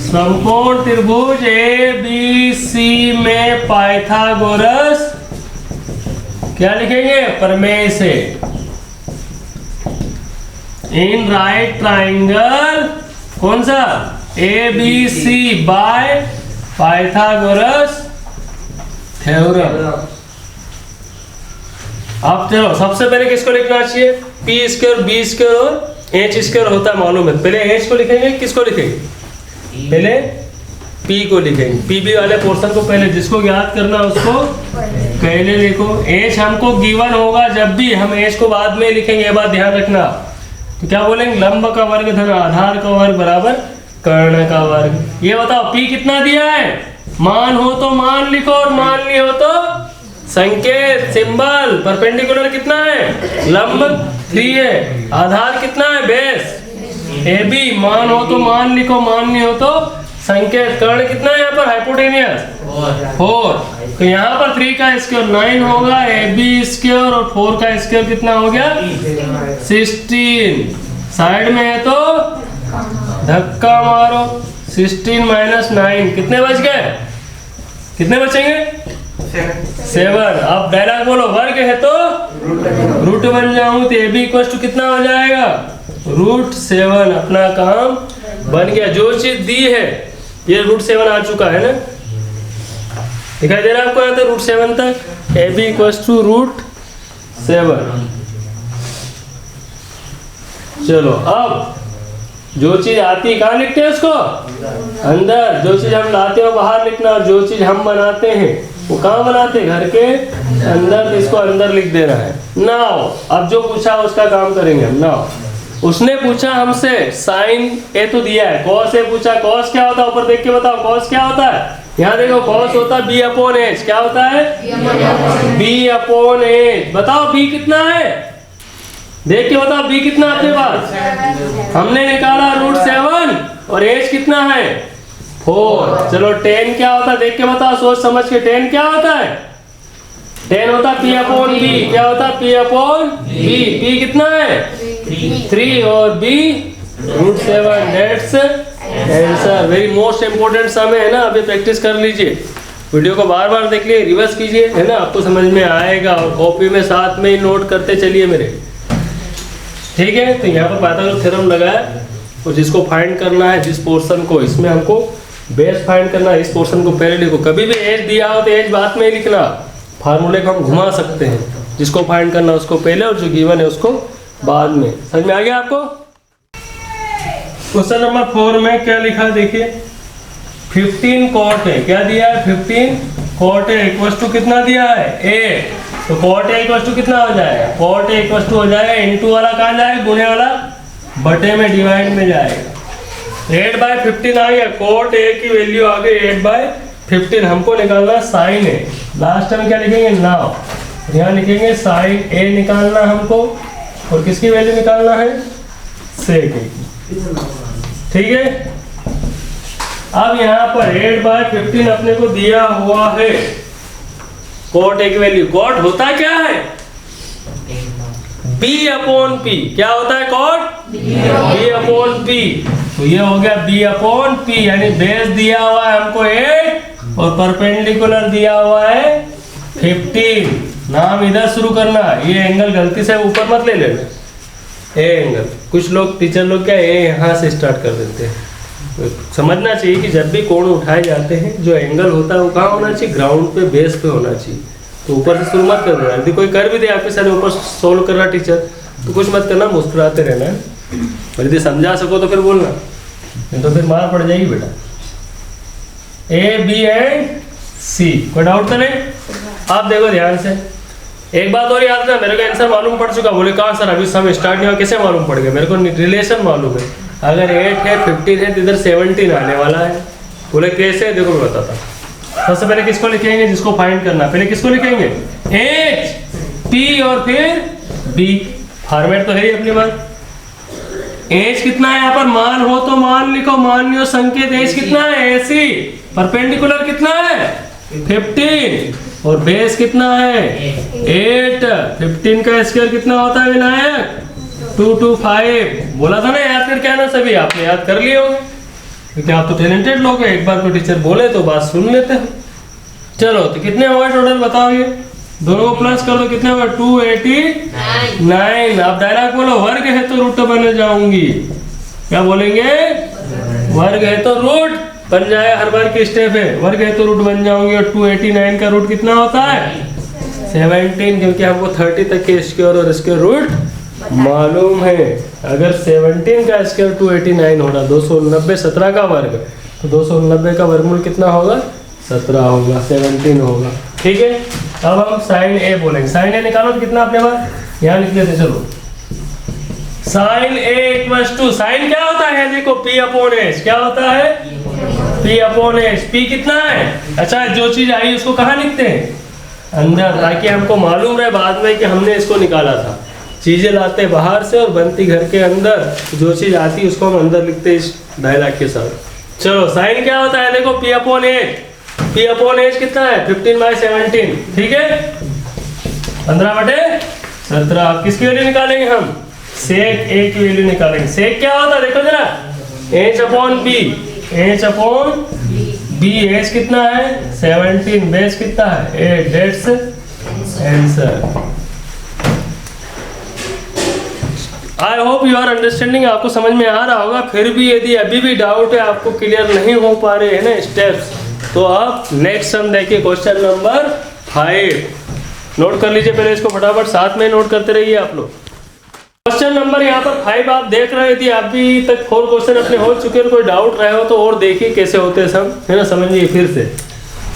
समकोण त्रिभुज ए बी सी में पाइथागोरस क्या लिखेंगे? प्रमेय से। इन राइट ट्राइंगल कौन सा? A B C by Pythagoras theorem. अब चलो सबसे पहले किसको लिखना चाहिए? पी स्क्वायर बी स्क्वायर और एच स्क्वायर होता है मालूम है। पहले एच को लिखेंगे, किसको लिखेंगे? पहले पी को लिखेंगे। पीबी वाले पोर्शन को पहले, जिसको याद करना उसको पहले लिखो। एच हमको गिवन होगा, जब भी हम एच को बाद में लिखेंगे, ये बात ध्यान रखना। तो क्या बोलेंगे? लंब का वर्ग धन आधार का वर्ग बराबर कर्ण का वर्ग। ये बताओ पी कितना दिया है? मान हो तो मान लिखो और मान नहीं हो तो संकेत सिंबल। परपेंडिकुलर कितना है? लंब 3 है। आधार कितना है? Base A B. मान हो तो मान लिखो, मान नहीं हो तो संकेत। कर्ण कितना है यहाँ पर? हाइपोटेनियस 4। तो यहाँ पर 3 का स्क्वायर 9 होगा, ए बी स्क्वायर और 4 का स्क्वायर कितना हो गया? 16। साइड में है तो धक्का मारो, 16 माइनस 9 कितने बच गए? कितने बचेंगे? 7। अब डायलॉग बोलो, वर्ग है तो रूट बन जाऊं तो ए बी इक्वल टू कितना हो जाएगा? √7। अपना काम बन गया। जो चीज दी है ये √7 आ चुका है ना, दिखाई दे रहा है आपको? यहाँ तक √7 तक ए बी इक्वल टू √7। चलो अब जो चीज आती है कहाँ लिखते हैं उसको? अंदर। जो चीज हम लाते हैं बाहर लिखना, और जो चीज हम बनाते हैं वो कहाँ बनाते हैं? घर के अंदर। इसको अंदर लिख देना है। नाउ अब जो पूछा उसका काम करेंगे हम। नाउ उसने पूछा हमसे साइन ए तो दिया है, कॉस ए पूछा। कॉस क्या होता है? ऊपर देख के बताओ कॉस क्या होता है। यहाँ देखो कॉस होता है बी अपॉन एच। क्या होता है? B upon H. बताओ बी कितना है? देख के बताओ बी कितना आपके पास? हमने निकाला √7 और एच कितना है? 4। चलो 10 क्या होता है? देख के बताओ, सोच समझ के। 10 क्या होता है? 10 होता है पी अपॉन बी। क्या होता है? P upon B. पी कितना है? 3 और B √7। That's answer. Very most important sum है ना, अभी प्रैक्टिस कर लीजिए। वीडियो को बार बार देख लीजिए, रिवर्स कीजिए, है ना, आपको समझ में आएगा। और कॉपी में साथ में ही नोट करते चलिए मेरे, ठीक है। तो यहाँ पर पाइथागोरस थ्योरम लगाया, और जिसको फाइंड करना है, जिस पोर्शन को, इसमें हमको बेस फाइंड करना है। इस पोर्शन को पहले लिखो। कभी भी एच दिया हो तो एच बाद में ही लिखना। फार्मूले को हम घुमा सकते हैं, जिसको फाइंड करना उसको पहले और जो गिवन है उसको बाद में। समझ में आ गया आपको? क्वेश्चन नंबर 4 में क्या लिखा है देखिए, 15 कॉट है। क्या दिया है? 15 कॉट है इक्वल टू कितना दिया है? 8। तो कॉट ए इक्वल टू कितना हो जाएगा? कॉट ए इक्वल टू हो जाएगा, इनटू वाला कहाँ जाएगा? गुणे वाला बटे में डिवाइड में जाएगा। 8/15 आ गया। कॉट ए की वैल्यू आ गई 8/15। हमको निकालना साइन ए। लास्ट टाइम क्या लिखेंगे? नाउ। यहाँ लिखेंगे साइन ए निकालना हमको, और किसकी वैल्यू निकालना है? सेक ए। ठीक है। अब यहाँ पर 8/15 अपने को दिया हुआ है। कॉट ए की वैल्यू, कॉट होता क्या है? B upon P। क्या होता है कॉट? B upon P। तो ये हो गया B अपॉन P, यानी बेस दिया हुआ है हमको 8 और परपेंडिकुलर दिया हुआ है 15। नाम इधर शुरू करना। ये एंगल गलती से ऊपर मत ले लेना, ए एंगल। कुछ लोग टीचर लोग क्या ए यहाँ से स्टार्ट कर देते हैं। तो समझना चाहिए कि जब भी कोण उठाए जाते हैं, जो एंगल होता है वो कहाँ होना चाहिए? ग्राउंड पे, बेस पे होना चाहिए। तो ऊपर से शुरू मत कर देना। यदि कोई कर भी दे आपके साथ ऊपर सोल्व कर रहा टीचर, तो कुछ मत करना, मुस्कुराते रहना है। और यदि समझा सको तो फिर बोलना, नहीं तो फिर मार पड़ जाएगी बेटा। ए बी एंड सी, कोई डाउट तो नहीं? आप देखो ध्यान से, एक बात और याद रखना, मेरे को आंसर मालूम पड़ चुका। बोले कहाँ सर अभी सब स्टार्ट नहीं हुआ, कैसे मालूम पड़ गया? मेरे को रिलेशन मालूम है। अगर 8 है 15 है तो इधर 17 आने वाला है। बोले कैसे? देखो मैं बताता। सबसे पहले किसको लिखेंगे जिसको फाइंड करना, पहले किसको लिखेंगे H, P और फिर B। फॉर्मेट तो है ही अपने पास। H कितना है यहाँ पर, मान हो तो मान लिखो, मान लियो संकेत। H कितना है AC, परपेंडिकुलर कितना है 15 और बेस कितना है 8। 15 का स्क्वायर कितना होता है विनायक 225। बोला था ना याद करके आना, सभी आपने याद कर लिए होंगे क्योंकि आप तो टैलेंटेड लोग हैं, एक बार कोई टीचर बोले तो बात सुन लेते हैं। चलो तो कितने हुए टोटल बताओ, ये दोनों को प्लस कर दो, कितने हुए 289। अब डायरेक्ट बोलो वर्ग है तो रूट बन जाऊंगी, क्या बोलेंगे वर्ग है तो रूट बन जाए, हर बार की स्टेप है, वर्ग है तो रूट बन जाऊंगी। और 289 का रूट कितना होता है 17, क्योंकि हमको 30 तक के स्क्वायर और स्क्वायर रूट मालूम है। अगर 17 का स्क्वायर 289 होगा, 290 17 का वर्ग, तो 290 का वर्गमूल कितना होगा 17 होगा, 17 होगा। ठीक है, अब हम साइन ए बोलेंगे। साइन ए निकालो तो कितना अपने पास यहाँ लिख लेते, चलो sine A equals to, sine क्या होता है देखो P अपॉन एच, क्या होता है P अपॉन एच। P कितना है, अच्छा जो चीज आई उसको कहाँ लिखते हैं अंदर, ताकि हमको मालूम रहे बाद में कि हमने इसको निकाला था। चीजें लाते बाहर से और बनती घर के अंदर, जो चीज आती है उसको हम अंदर लिखते हैं इस डायलॉग के साथ। चलो साइन क्या होता है देखो P upon H. P upon H कितना है 15/17, ठीक है 15/17। अब किसकी वैल्यू निकालेंगे हम, सेक ए की वैल्यू निकालेंगे। सेक क्या होता है देखो जरा, H upon B, H upon B। H कितना है 17, बेस कितना है 8, that's answer. I hope you are understanding, आपको समझ में आ रहा होगा। फिर भी यदि अभी भी डाउट है, आपको क्लियर नहीं हो पा रहे हैं ना स्टेप्स, तो आप नेक्स्ट सम देखिए क्वेश्चन नंबर 5 नोट कर लीजिए। पहले इसको फटाफट साथ में नोट करते रहिए आप लोग। क्वेश्चन नंबर यहाँ पर 5 आप देख रहे थे, अभी तक 4 क्वेश्चन अपने हो चुके हैं। कोई डाउट रहे हो तो और देखिए कैसे होते हैं सब, है ना, समझिए फिर से।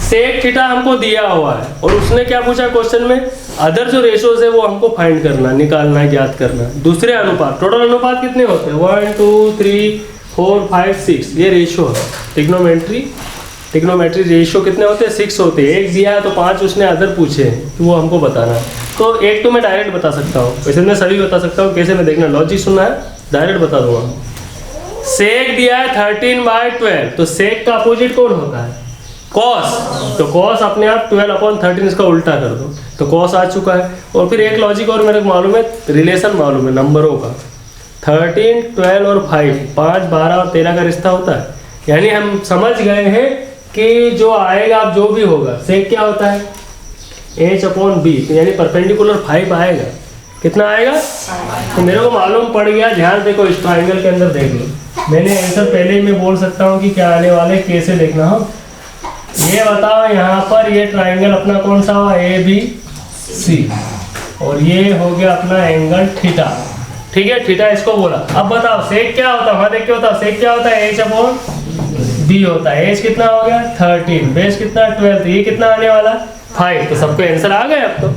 सेक थीटा हमको दिया हुआ है और उसने क्या पूछा क्वेश्चन में, अदर जो रेशोज है वो हमको फाइंड करना, निकालना है, ज्ञात करना है। दूसरे अनुपात, टोटल अनुपात कितने होते हैं 1 2 3 4 5 6, ये रेशो है। टिग्नोमेट्री रेशो कितने होते हैं 6 होते हैं। एक दिया है तो 5 उसने अदर पूछे हैं कि वो हमको बताना है। तो एक तो मैं डायरेक्ट बता सकता हूँ, वैसे मैं सभी बता सकता हूँ, कैसे मैं देखना, लॉजिक सुनना है, डायरेक्ट बता दूंगा। सेक दिया है 13/12, तो सेक का अपोजिट कौन होता है कॉस, तो कॉस अपने आप 12/13 इसका उल्टा कर दो, तो कॉस आ चुका है। और फिर एक लॉजिक और मेरे को मालूम है, रिलेशन मालूम है नंबरों का, 13 12 और 5, 5 12 और 13 का रिश्ता होता है। यानी हम समझ गए हैं कि जो आएगा अब जो भी होगा, सेक क्या होता है H अपॉन B, तो यानी परपेंडिकुलर 5 आएगा। कितना आएगा, तो मेरे को मालूम पड़ गया। ध्यान देखो इस ट्राइंगल के अंदर देख लो, मैंने आंसर पहले ही मैं बोल सकता हूँ कि क्या आने वाले, कैसे देखना हो। ये बताओ यहाँ पर ये ट्राइंगल अपना कौन सा हुआ ABC, और ये हो गया अपना एंगल थीटा, ठीक है, थीटा इसको बोला। अब बताओ सेक क्या होता है, वहां देख के बताओ सेक क्या होता है H अपॉन B होता है। H कितना हो गया 13, बेस कितना 12, तो ये कितना आने वाला 5। तो सबको आंसर आ गए। अब तो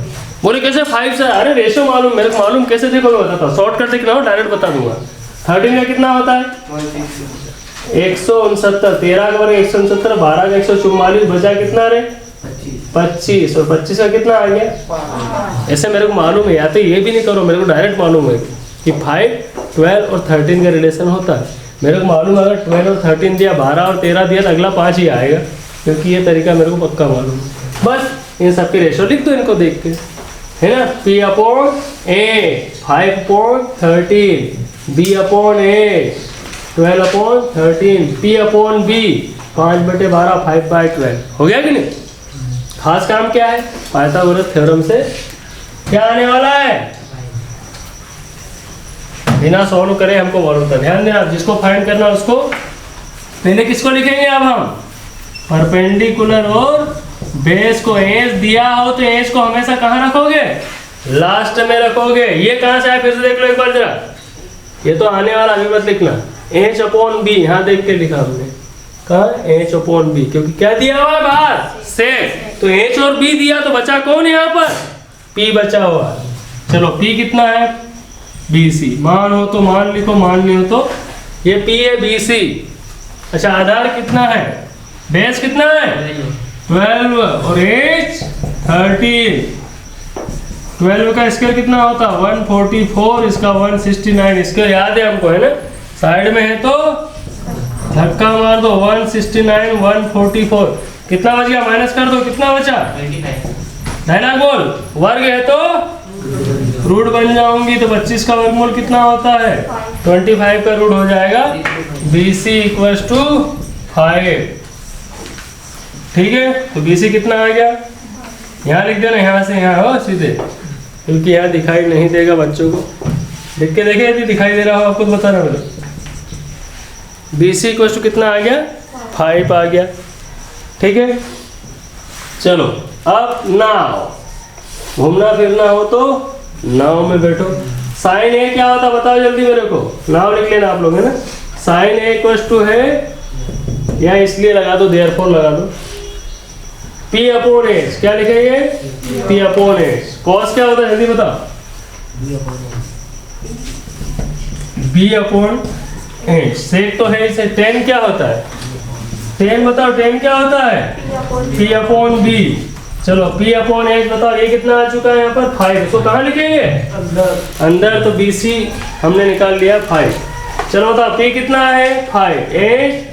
बोले कैसे 5 से, अरे रेशो मालूम, मेरे को मालूम, कैसे देखो मैं बताता हूँ, शॉर्ट कर देखना हो डायरेक्ट बता दूंगा। 13 का कितना होता है 169, 13 का वर्ग 169, 12 का 144, बचा कितना रे 25, और 25 का कितना आ गया। ऐसे मेरे को मालूम है, या तो ये भी नहीं करो, मेरे को डायरेक्ट मालूम है कि 5 12 और 13 का रिलेशन होता है। मेरे को मालूम है अगर 12 और 13 दिया, 12 और 13 दिया तो अगला 5 ही आएगा, क्योंकि ये तरीका मेरे को पक्का मालूम है। बस इन सबके रेशो लिख दो इनको देख के, है ना। P upon A 5/13, B upon A 12/13, P upon B 5/12, 5/12, हो गया कि नहीं। खास काम क्या है, पाइथागोरस थ्योरम से क्या आने वाला है, बिना सॉल्व करे हमको मालूम था। ध्यान देना, जिसको फाइंड करना उसको पहले किसको लिखेंगे, अब हम परपेंडिकुलर और बेस को। एज दिया हो तो एज को हमेशा कहाँ रखोगे, लास्ट में रखोगे। ये कहाँ से आया फिर से देख लो एक बार जरा, ये तो आने वाला, अभी मत लिखना। H अपॉन B यहाँ देख के लिखा हमने, कहाँ H अपॉन B, क्योंकि क्या दिया हुआ है बाहर सेक, तो H और B दिया तो बचा कौन यहाँ पर P बचा हुआ। चलो P कितना है BC, मान हो तो मान लिखो, मान नहीं हो तो ये P है BC। अच्छा आधार कितना है, बेस कितना है 12 और एच 13। 12 का स्क्वायर कितना होता है 144, इसका 169। स्क्वायर याद है हमको, है ना, साइड में है तो धक्का मार दो 169 144। कितना बच गया, माइनस कर दो, कितना बचा 25। डायलॉग बोल। वर्ग है तो रूट बन जाऊंगी, तो 25 का वर्गमूल कितना होता है 25 का रूट हो जाएगा BC इक्वल्स टू 5। ठीक है, तो BC कितना आ गया, यहाँ लिख देना, यहाँ से यहाँ हो सीधे, क्योंकि यहाँ दिखाई नहीं देगा बच्चों को। लिख के देखे यदि दिखाई दे रहा हो आपको बताना मेरे। BC इक्वल्स टू कितना आ गया 5 आ गया। ठीक है, चलो अब नाव घूमना फिरना हो तो नाव में बैठो। साइन ए क्या होता बताओ जल्दी मेरे को, नाव लिख लेना आप लोग, है ना। साइन ए इक्वल्स टू है, या इसलिए लगा दो, देयरफॉर लगा दो, P अपॉन एच। क्या लिखेंगे P अपॉन एच। कॉस क्या होता है जल्दी बताओ, B अपॉन एच। सेक तो है इसे। टेन क्या होता है, टेन बताओ, टेन क्या होता है P अपॉन बी। चलो P अपॉन एच बताओ, ये कितना आ चुका है यहाँ पर 5। इसको कहाँ लिखेंगे अंदर, तो BC हमने निकाल लिया 5। चलो बताओ P कितना है 5, एच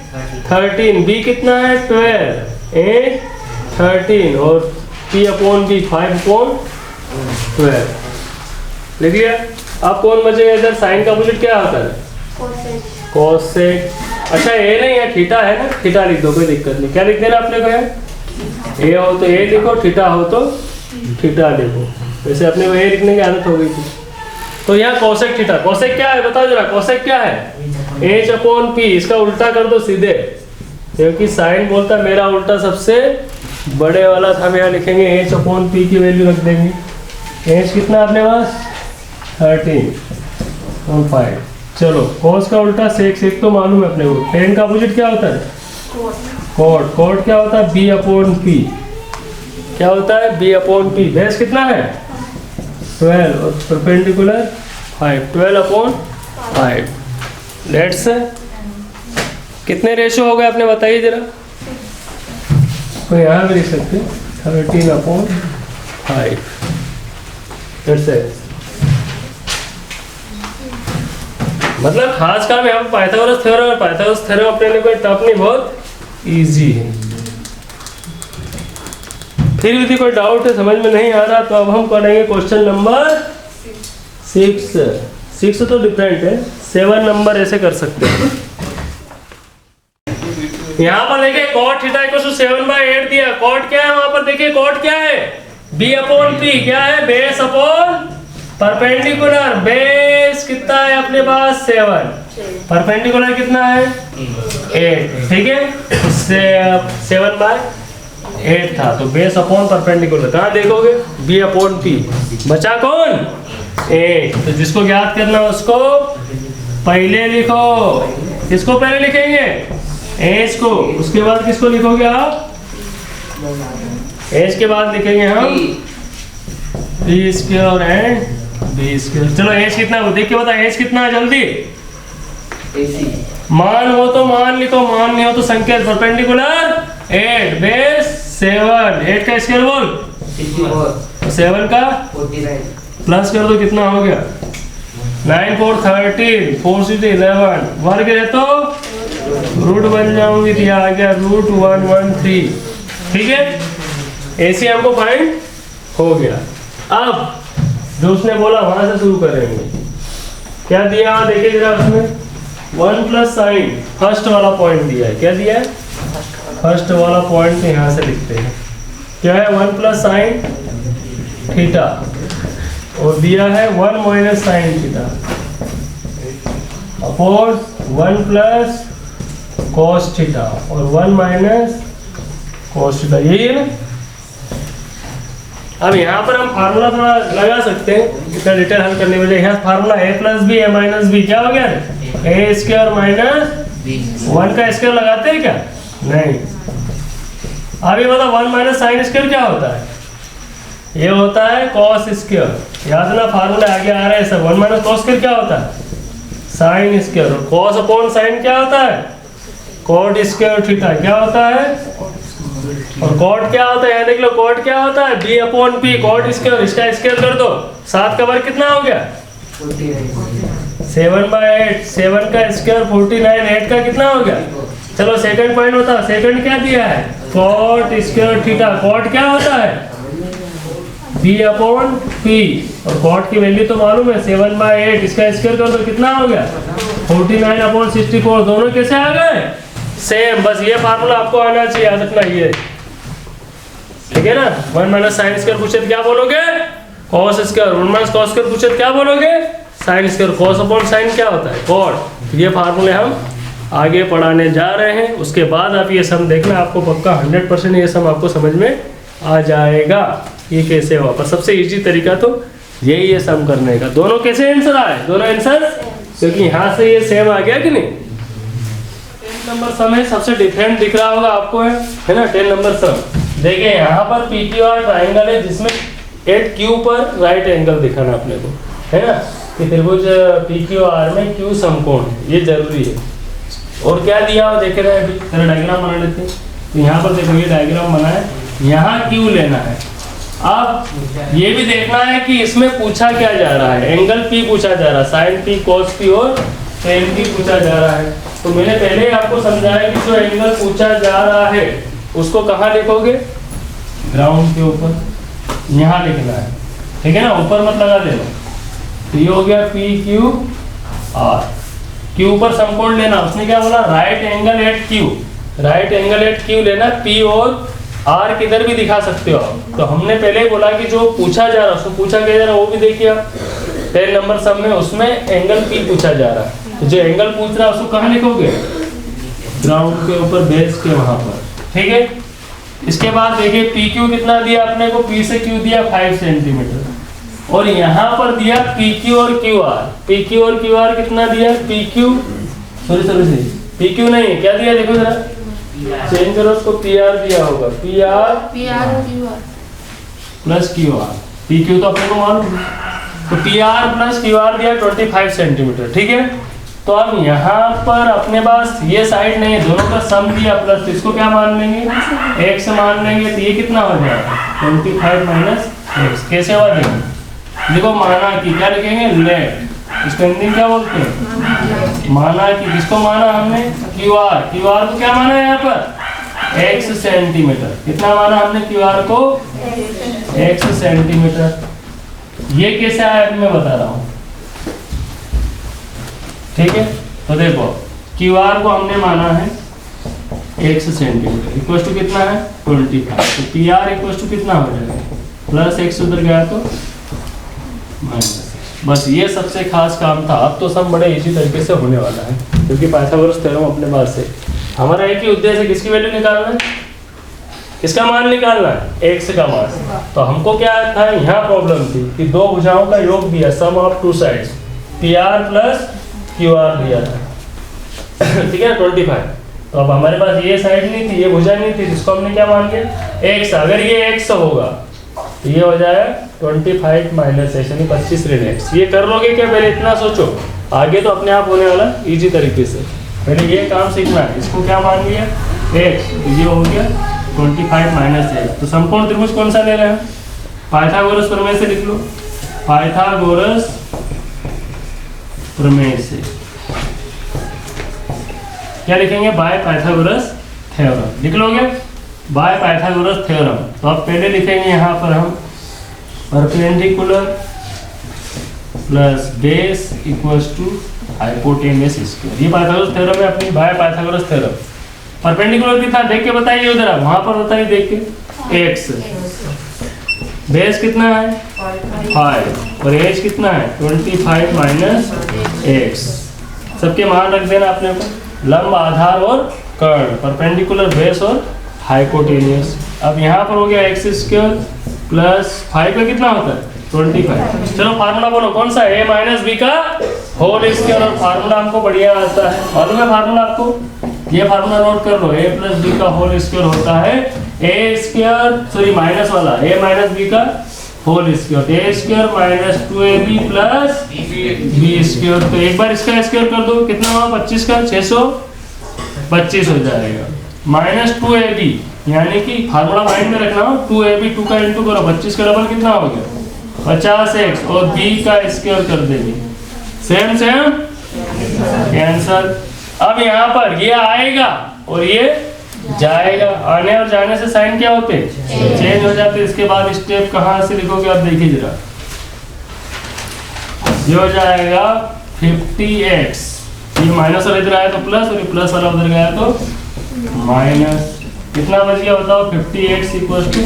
13, B कितना है 12, एच 13, और P अपॉन बी 5 अपॉन 12। लिख लिया। अब कौन बचेगा इधर, साइन का अपोजिट क्या होता है कोसेक। अच्छा ए नहीं है, थीटा है ना, थीटा लिख दो, कोई दिक्कत नहीं। क्या लिख देना अपने को है, ए हो तो ए लिखो, थीटा हो तो थीटा लिखो। वैसे अपने को ए लिखने की आदत हो गई थी। तो यहाँ कोसेक थीटा, कोसेक क्या है बताओ जरा, कोसेक क्या है एच अपॉन पी। इसका उल्टा कर दो सीधे, क्योंकि साइन बोलता मेरा उल्टा सबसे बड़े वाला था। हम यहाँ लिखेंगे एच अपॉन पी की वैल्यू रख देंगे। एच कितना अपने पास 13.5। चलो कोस का उल्टा सेक, सेक तो मालूम है अपने को। टेन का अपोजिट क्या होता है कॉट, कॉट क्या होता है बी अपॉन पी। क्या होता है बी अपॉन पी। बेस कितना है 12 और परपेंडिकुलर 5, 12 अपॉन 5। लेट्स कितने रेशो हो गए आपने बताइए जरा। तो यहाँ भी लिख सकते 13 अपॉन 5। लेट्स मतलब खास काम यहाँ पे पाइथागोरस थ्योरम, और पाइथागोरस थ्योरम अपने लिए कोई टफ नहीं, बहुत इजी है। फिर यदि कोई डाउट है, समझ में नहीं आ रहा, तो अब हम करेंगे क्वेश्चन नंबर 6। 6 तो डिफरेंट है, 7 नंबर ऐसे कर सकते हैं। यहाँ पर देखिए कॉट थीटा इक्वल टू 7/8 दिया। कॉट क्या है वहां पर देखिए, कॉट क्या है बी अपॉन पी। क्या है बेस अपॉन परपेंडिकुलर। बेस कितना है अपने पास 7, परपेंडिकुलर कितना है 8। ठीक है, उससे 7/8 था, तो बेस अपॉन परपेंडिकुलर कहाँ देखोगे बी अपॉन पी। बचा कौन 8। तो जिसको ज्ञात करना उसको पहले लिखो। किसको पहले लिखेंगे एच को, उसके बाद किसको लिखोगे आप एच के बाद लिखेंगे हम B square and B square. चलो एच कितना हो देख के बता, एच कितना है जल्दी। मान हो तो मान लिखो, मान नहीं हो तो संकेत। परपेंडिकुलर 8, बेस 7, 8 का स्क्वायर बोल 7 का 49 प्लस कर दो, कितना हो गया 9 4 13, 4 6 11। वर्ग है तो रूट बन जाऊंगी, तो यह आ गया रूट 113। ठीक है, ऐसे हमको फाइंड हो गया। अब जो उसने बोला वहां से शुरू करेंगे। क्या दिया देखिए जरा, उसमें 1 प्लस साइन फर्स्ट वाला पॉइंट दिया है। क्या दिया है फर्स्ट वाला पॉइंट, यहाँ से लिखते हैं। क्या है 1 प्लस साइन थीटा, और दिया है 1 minus sine theta upon 1 plus cos theta और 1 माइनस कॉस थीटा। यही है ना। अब यहाँ पर हम फार्मूला थोड़ा लगा सकते हैं, इतना डिटेल हल करने में। यहाँ formula a plus B A minus B क्या हो गया ए स्क्वायर माइनस 1 का स्क्वायर लगाते हैं क्या नहीं। अभी बताओ 1 माइनस साइन स्क्वायर क्या होता है, ये होता है कॉस स्क्वायर। याद ना फार्मूला आगे आ रहा है सब। 1 माइनस कॉस स्क्वायर क्या होता है साइन स्क्वायर, और कॉस अपॉन साइन क्या होता है कॉट स्क्वायर थीटा। क्या होता है और कॉट क्या होता है देख लो, कॉट क्या होता है b upon p, cot square, इसका स्क्वायर कर दो, 7 का वर्ग कितना हो गया 7/8, 7 का स्क्वायर 49, 8 का कितना हो गया। चलो सेकंड पॉइंट बताओ, सेकंड क्या दिया है कॉट स्क्वायर थीटा, कॉट क्या होता है b अपॉन p, और कॉट की वैल्यू तो मालूम है 7/8, इसका स्क्वायर कर दो कितना हो गया 49 अपॉन 64, दोनों कैसे आ गए सेम। बस ये फार्मूला आपको आना चाहिए, याद रखना ये, ठीक है ना। 1 माइनस साइन स्क्वायर पूछे तो क्या बोलोगे cos square, 1 minus cos square पूछे तो क्या बोलोगे sine square, cos upon sine क्या होता है कॉट। ये फार्मूले हम आगे पढ़ाने जा रहे हैं, उसके बाद आप ये सम देखना, आपको पक्का 100% ये सम आपको समझ में आ जाएगा ये कैसे हुआ। पर सबसे इजी तरीका तो यही है सम करने का। दोनों कैसे आंसर आए, दोनों आंसर, क्योंकि यहाँ से ये सेम आ गया कि नहीं। 10 नंबर सम है, सबसे डिफरेंट दिख रहा होगा आपको, है ना 10 नंबर सम। देखिए यहाँ पर PQR ट्राइंगल है जिसमें एट Q पर राइट एंगल दिखाना अपने को, है ना, कि त्रिभुज PQR में Q समकोण है, ये जरूरी है। और क्या दिया हो देखे रहे, अभी तेरा डायग्राम बना लेते हैं। तो यहाँ पर देखो ये डायग्राम बना है, यहाँ Q लेना है। अब ये भी देखना है कि इसमें पूछा क्या जा रहा है, एंगल P पूछा जा रहा है, साइन P, cos P और tan P पूछा जा रहा है। तो मैंने पहले ही आपको समझाया कि जो एंगल पूछा जा रहा है उसको कहाँ लिखोगे, ग्राउंड के ऊपर, यहाँ लिखना है, ठीक है ना, ऊपर मत लगा देना। तो ये हो गया PQR, Q पर समकोण लेना, उसने क्या बोला right angle at Q, right angle at Q लेना, P और R किधर भी दिखा सकते हो आप। तो हमने पहले ही बोला कि जो पूछा जा रहा है उसको पूछा क्या जा रहा है वो भी देखिए आप 10 नंबर सम में, उसमें एंगल P पूछा जा रहा है। तो जो एंगल पूछ रहा है उसको कहाँ लिखोगे, ग्राउंड के ऊपर, बेस के वहां पर, ठीक है। इसके बाद देखिए PQ कितना दिया अपने को, P से Q दिया 5 सेंटीमीटर, और यहाँ पर दिया PQ और QR, PQ और QR कितना दिया, PQ सॉरी PQ नहीं क्या दिया, देखो जरा चेंज करो उसको, PR दिया होगा, PR प्लस QR, PQ तो अपने को मालूम है, तो PR प्लस QR दिया 25 सेंटीमीटर, ठीक है। तो अब यहाँ पर अपने पास ये साइड नहीं है, दोनों का सम दिया प्लस, तो इसको क्या मान लेंगे x मान लेंगे, तो ये कितना हो जाएगा 25 माइनस x, कैसे हुआ देखो माना कि क्या लिखेंगे लेट, इसको हिंदी में क्या बोलते हैं माना कि, किसको माना हमने QR को क्या माना है यहाँ पर x सेंटीमीटर, कितना माना हमने QR को x सेंटीमीटर। ये कैसे आया मैं बता रहा हूँ, ठीक है। तो देखो QR को हमने माना है x सेंटीमीटर, इक्वल टू कितना है 25, तो PR इक्वल टू कितना हो जाएगा प्लस x उधर गया तो माइनस। बस ये सबसे खास काम था। अब तो सब बड़े इसी तरीके से होने वाला है, क्योंकि पाइथागोरस थ्योरम अपने पास है। हमारा एक ही उद्देश्य है, किसकी वैल्यू निकालना है, किसका मान निकालना है, x का मान। तो हमको क्या था, यहाँ प्रॉब्लम थी कि दो भुजाओं का योग दिया, sum of two sides, PR plus QR दिया था, ठीक है 25। तो अब हमारे पास ये साइड नहीं थी, ये भुजा नहीं थी, जिसको हमने क्या मान लिया x। अगर ये x होगा तो ये हो जाएगा 25 माइनस x, यानी 25 ऋण x। ये कर लोगे क्या, पहले इतना सोचो, आगे तो अपने आप होने वाला इजी तरीके से। पहले ये काम सीखना है, इसको क्या मान लिया x, तो ये हो गया 25 माइनस x। तो समकोण त्रिभुज कौन सा ले रहे हैं, पाइथागोरस प्रमेय से लिख लो, पाइथागोरस प्रमेय से क्या लिखेंगे, बाय पाइथागोरस थ्योरम लिख लोगे, बाय पाइथागोरस थ्योरम। तो अब पहले लिखेंगे यहाँ पर हम perpendicular plus base equals to hypotenuse square. ये पाइथागोरस थ्योरम है अपनी, बाय पाइथागोरस थ्योरम। परपेंडिकुलर कितना देख के बताइए उधर, आप वहां पर बताइए देख के, x, बेस कितना है 5 और एज कितना है 25 माइनस x। सबके मान रख देना अपने को, लंब, आधार और कर्ण, परपेंडिकुलर, बेस और हाइपोटेनियस। अब यहाँ पर हो गया x स्क्वायर प्लस 5 का कितना होता है 25। चलो फार्मूला बोलो कौन सा, a माइनस बी का होल स्क्वायर। और फार्मूला हमको बढ़िया आता है, मालूम है फार्मूला आपको, ये फार्मूला नोट कर लो, a प्लस बी का होल स्क्वायर होता है a स्क्वायर, सॉरी माइनस वाला, a माइनस बी का whole square, a square minus 2ab plus b square. तो एक बार इसका स्क्वायर कर दो, कितना हुआ 25 का 625 हो जाएगा, माइनस 2ab यानी कि फार्मूला माइंड में रखना हो, 2ab 2 का इंटू करो, 25 का डबल कितना हो गया 50x और b का स्क्वायर कर देंगे, सेम सेम कैंसल। अब यहाँ पर ये आएगा और ये जाएगा, आने और जाने से साइन क्या होते चेंज हो जाते। इसके बाद स्टेप कहाँ से लिखोगे आप देखिए जरा, ये हो जाएगा 50x, ये माइनस वाला इधर आया तो प्लस और ये प्लस वाला उधर गया तो माइनस, कितना बच गया बताओ 50x इक्वल टू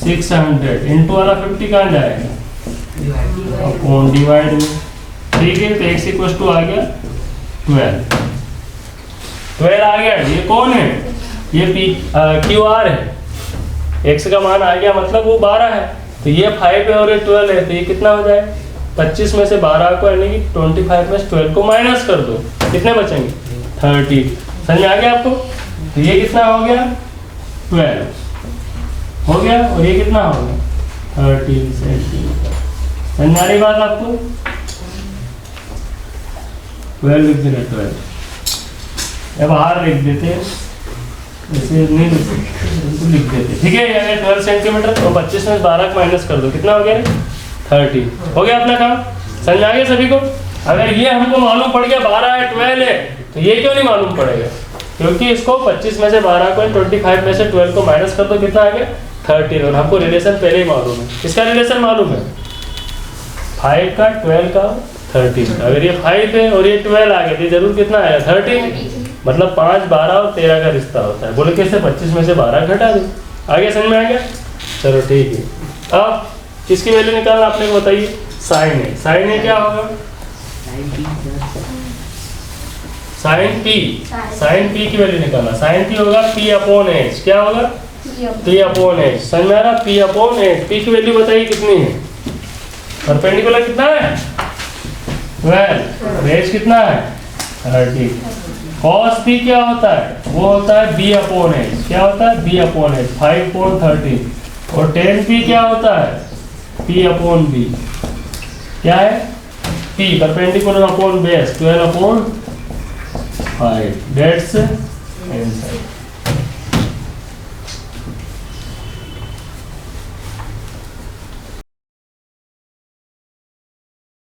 600, इंटू वाला 50 कहाँ जाएगा अपॉन डिवाइड में, ठीक है। तो x इक्वल टू आ गया 12 आ गया। ये कौन है, ये QR है, x का मान आ गया मतलब वो 12 है, तो ये 5 है और ये 12 है, तो ये कितना हो जाए 25 में से 12 को यानी कि 25 में से 12 को माइनस कर दो, कितने बचेंगे 30। समझ में आ गया आपको, तो ये कितना हो गया 12 हो गया और ये कितना हो गया 13 सेंटीमीटर। समझ में आ रही बात आपको, 12 लिख देना 12, अब बाहर लिख देते हैं, ऐसे नहीं लिख देते, ठीक है। अगर 12 सेंटीमीटर तो 25 में 12 को माइनस कर दो, कितना हो गया 30, हो गया अपना काम। समझ आ गया सभी को। अगर ये हमको मालूम पड़ गया 12 है 12 है, तो ये क्यों नहीं मालूम पड़ेगा, क्योंकि इसको 25 में से 12 को 25 में से 12 को माइनस कर दो, कितना आ गया 13, और हमको रिलेशन पहले ही मालूम है। किसका रिलेशन मालूम है 5 का 12 का 13, अगर ये 5 है और ये 12 आ गया तो जरूर कितना आया 13, मतलब 5, 12 और 13 का रिश्ता होता है। बोले कैसे 25 में से 12 घटा दो, आगे समझ में आ गया। चलो ठीक है, अब किसकी वैल्यू निकालना आपने को बताइए, साइन है। साइन है क्या होगा साइन p, साइन p की वैल्यू निकालना, साइन p होगा p अपॉन h, क्या होगा p अपॉन h। समझ में आ रहा, p अपॉन h, p की वैल्यू बताइए कितनी है, परपेंडिकुलर कितना है 12, h कितना है 30। cos p क्या होता है, वो होता है b अपॉन h, क्या होता है b अपॉन h, 5 अपॉन 30, और tan p क्या होता है p अपॉन b, क्या है p perpendicular upon base 12 upon 5, that's answer.